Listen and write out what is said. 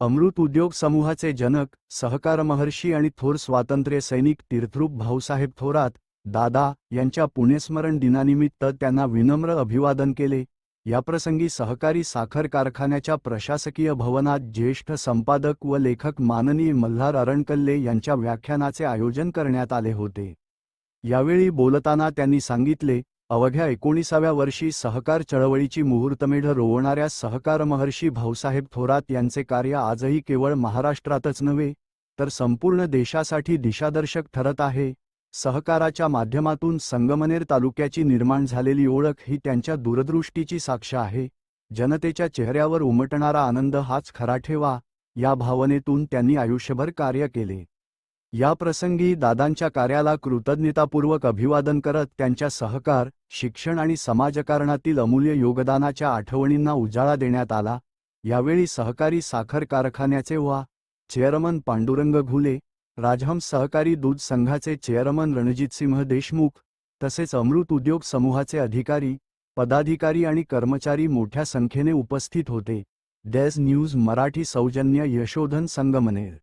अमृत उद्योग समूहाचे जनक, सहकार महर्षी आणि थोर स्वातंत्र्य सैनिक तीर्थरूप भाऊसाहेब थोरात, दादा यांच्या पुण्यस्मरण दिनानिमित्त त्यांना विनम्र अभिवादन केले। याप्रसंगी सहकारी साखर कारखान्याच्या प्रशासकीय भवनात ज्येष्ठ संपादक व लेखक माननीय मल्हार अरणकल्ले यांच्या व्याख्यानाचे आयोजन करण्यात आले होते। यावेळी बोलताना त्यांनी सांगितले, अवघ्या 19व्या वर्षी सहकार चळवळीची मुहूर्तमेढ रोवणाऱ्या सहकार महर्षी भाऊसाहेब थोरात यांचे कार्य आजही केवळ महाराष्ट्रातच नव्हे तर संपूर्ण देशासाठी दिशादर्शक ठरत आहे। सहकाराच्या माध्यमातून संगमनेर तालुक्याची निर्माण झालेली ओळख ही त्यांच्या दूरदृष्टीची साक्ष आहे। जनतेच्या चेहऱ्यावर उमटणारा आनंद हाच खरा ठेवा, या भावनेतून त्यांनी आयुष्यभर कार्य केले। या प्रसंगी दादांच्या कार्याला कृतज्ञतापूर्वक अभिवादन करत त्यांच्या सहकार, शिक्षण आणि समाजकारणातील अमूल्य योगदानाच्या आठवणींना उजाळा देण्यात आला। यावेळी सहकारी साखर कारखान्याचे चेअरमन पांडुरंग घुले, राजहंस सहकारी दूध संघाचे चेअरमन रणजितसिंह देशमुख तसेच अमृत उद्योग समूहाचे अधिकारी, पदाधिकारी आणि कर्मचारी मोठ्या संख्येने उपस्थित होते। डेज न्यूज मराठी सौजन्य यशोधन संगमनेर।